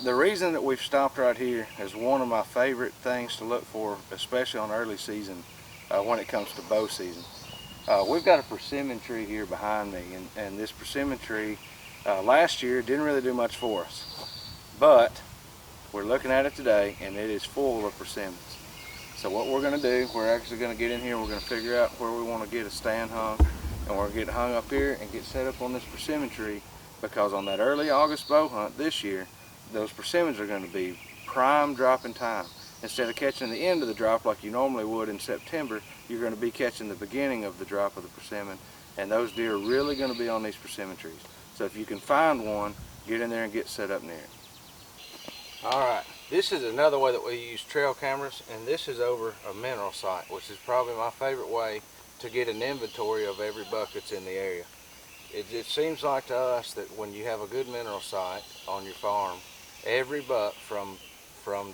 right, the reason that we've stopped right here is one of my favorite things to look for, especially on early season when it comes to bow season. We've got a persimmon tree here behind me, and this persimmon tree last year didn't really do much for us, but we're looking at it today and it is full of persimmons. So what we're going to do, we're actually going to get in here, we're going to figure out where we want to get a stand hung, and we're going to get it hung up here and get set up on this persimmon tree, because on that early August bow hunt this year, those persimmons are going to be prime dropping time. Instead of catching the end of the drop like you normally would in September, you're going to be catching the beginning of the drop of the persimmon, and those deer are really going to be on these persimmon trees. So if you can find one, get in there and get set up near it. Alright, this is another way that we use trail cameras, and this is over a mineral site, which is probably my favorite way to get an inventory of every buck that's in the area. It seems like to us that when you have a good mineral site on your farm, every buck from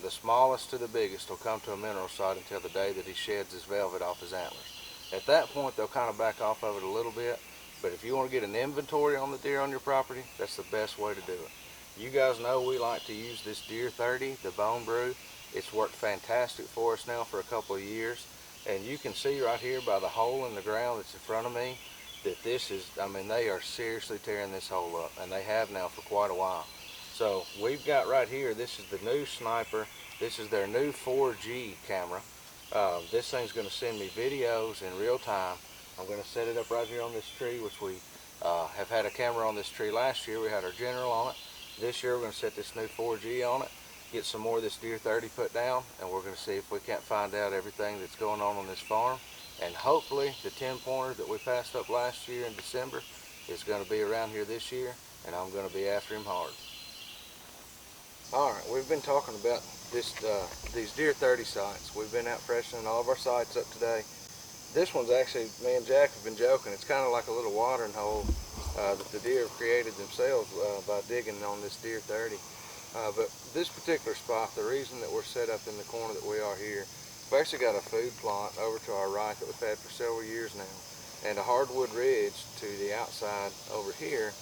the smallest to the biggest will come to a mineral site until the day that he sheds his velvet off his antlers. At that point, they'll kind of back off of it a little bit, but if you want to get an inventory on the deer on your property, that's the best way to do it. You guys know we like to use this Deer 30, the bone brew. It's worked fantastic for us now for a couple of years, and you can see right here by the hole in the ground that's in front of me that this is, I mean, they are seriously tearing this hole up, and they have now for quite a while. So we've got right here, this is the new Sniper. This is their new 4G camera. This thing's going to send me videos in real time. I'm going to set it up right here on this tree, which we have had a camera on this tree last year. We had our General on it. This year we're going to set this new 4G on it, get some more of this Deer 30 put down, and we're going to see if we can't find out everything that's going on this farm. And hopefully the 10-pointer that we passed up last year in December is going to be around here this year, and I'm going to be after him hard. Alright, we've been talking about these Deer 30 sites. We've been out freshening all of our sites up today. This one's actually, me and Jack have been joking, it's kind of like a little watering hole that the deer have created themselves by digging on this Deer 30. But this particular spot, the reason that we're set up in the corner that we are here, we've actually got a food plot over to our right that we've had for several years now, and a hardwood ridge to the outside over here,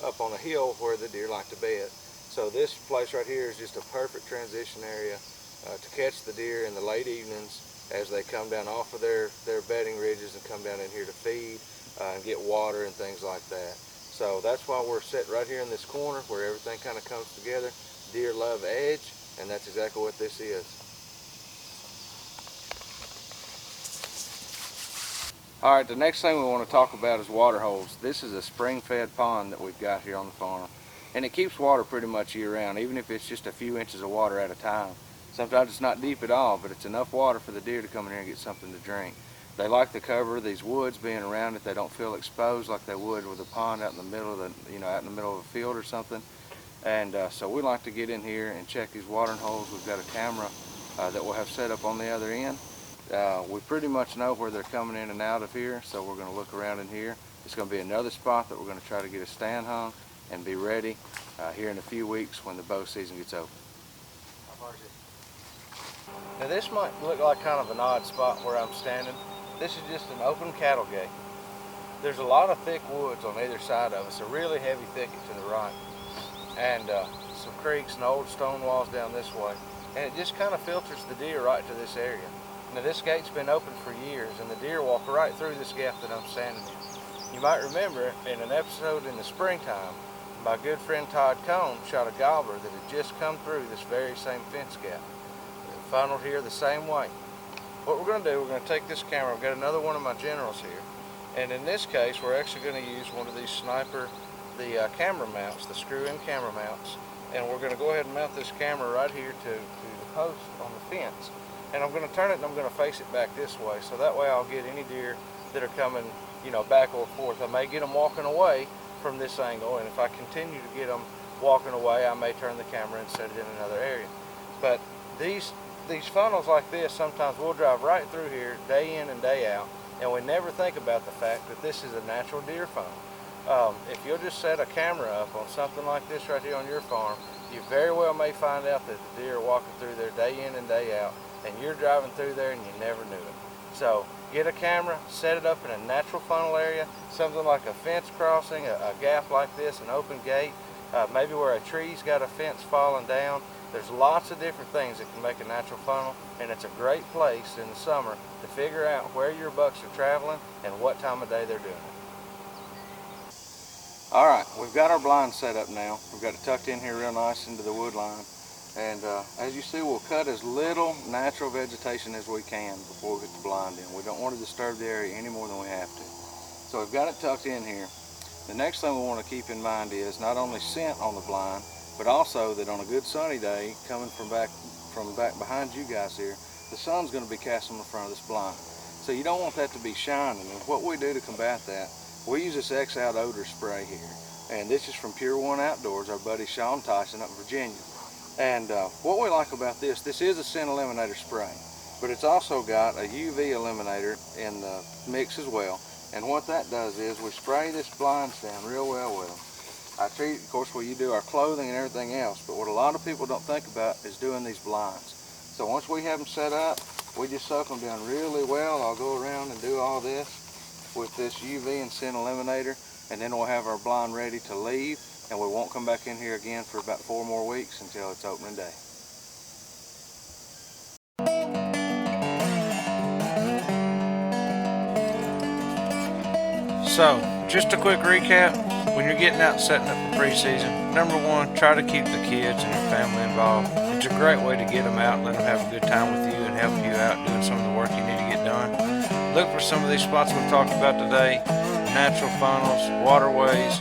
up on a hill where the deer like to bed. So this place right here is just a perfect transition area to catch the deer in the late evenings as they come down off of their bedding ridges and come down in here to feed and get water and things like that. So that's why we're set right here in this corner where everything kind of comes together. Deer love edge, and that's exactly what this is. Alright, the next thing we want to talk about is water holes. This is a spring-fed pond that we've got here on the farm, and it keeps water pretty much year-round, even if it's just a few inches of water at a time. Sometimes it's not deep at all, but it's enough water for the deer to come in here and get something to drink. They like the cover of these woods being around it. They don't feel exposed like they would with a pond out in the middle of out in the middle of a field or something. And so we like to get in here and check these watering holes. We've got a camera that we'll have set up on the other end. We pretty much know where they're coming in and out of here, so we're going to look around in here. It's going to be another spot that we're going to try to get a stand hung and be ready here in a few weeks when the bow season gets open. Now this might look like kind of an odd spot where I'm standing. This is just an open cattle gate. There's a lot of thick woods on either side of us, a really heavy thicket to the right, and some creeks and old stone walls down this way, and it just kind of filters the deer right to this area. Now this gate's been open for years, and the deer walk right through this gap that I'm standing in. You might remember in an episode in the springtime, my good friend Todd Cone shot a gobbler that had just come through this very same fence gap. It funneled here the same way. What we're going to do, we're going to take this camera. I've got another one of my Generals here, and in this case we're actually going to use one of these Sniper, the camera mounts, the screw-in camera mounts, and we're going to go ahead and mount this camera right here to the post on the fence. And I'm going to turn it and I'm going to face it back this way, so that way I'll get any deer that are coming, back or forth. I may get them walking away from this angle, and if I continue to get them walking away, I may turn the camera and set it in another area. But these funnels like this, sometimes we'll drive right through here day in and day out, and we never think about the fact that this is a natural deer funnel. If you'll just set a camera up on something like this right here on your farm, you very well may find out that the deer are walking through there day in and day out, and you're driving through there and you never knew it. So get a camera, set it up in a natural funnel area, something like a fence crossing, a gap like this, an open gate, maybe where a tree's got a fence falling down. There's lots of different things that can make a natural funnel, and it's a great place in the summer to figure out where your bucks are traveling and what time of day they're doing it. All right, we've got our blind set up now. We've got it tucked in here real nice into the wood line. And as you see, we'll cut as little natural vegetation as we can before we get the blind in. We don't want to disturb the area any more than we have to. So we've got it tucked in here. The next thing we want to keep in mind is not only scent on the blind, but also that on a good sunny day, coming from back behind you guys here, the sun's going to be casting in front of this blind. So you don't want that to be shining. And what we do to combat that, we use this X-Out odor spray here. And this is from Pure One Outdoors, our buddy Sean Tyson up in Virginia. And what we like about this is a scent eliminator spray, but it's also got a UV eliminator in the mix as well. And what that does is we spray this blind stand real well with them. I treat, of course, where you do our clothing and everything else, but what a lot of people don't think about is doing these blinds. So once we have them set up, we just soak them down really well. I'll go around and do all this with this UV and scent eliminator, and then we'll have our blind ready to leave, and we won't come back in here again for about 4 more weeks until it's opening day. So, just a quick recap. When you're getting out and setting up for preseason, number one, try to keep the kids and your family involved. It's a great way to get them out and let them have a good time with you and help you out doing some of the work you need to get done. Look for some of these spots we've talked about today: natural funnels, waterways,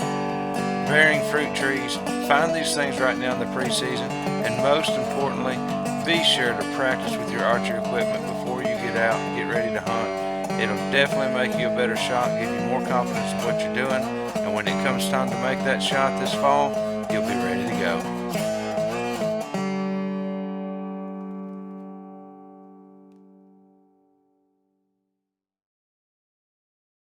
bearing fruit trees. Find these things right now in the preseason, and most importantly, be sure to practice with your archery equipment before you get out and get ready to hunt. It'll definitely make you a better shot, give you more confidence in what you're doing, and when it comes time to make that shot this fall,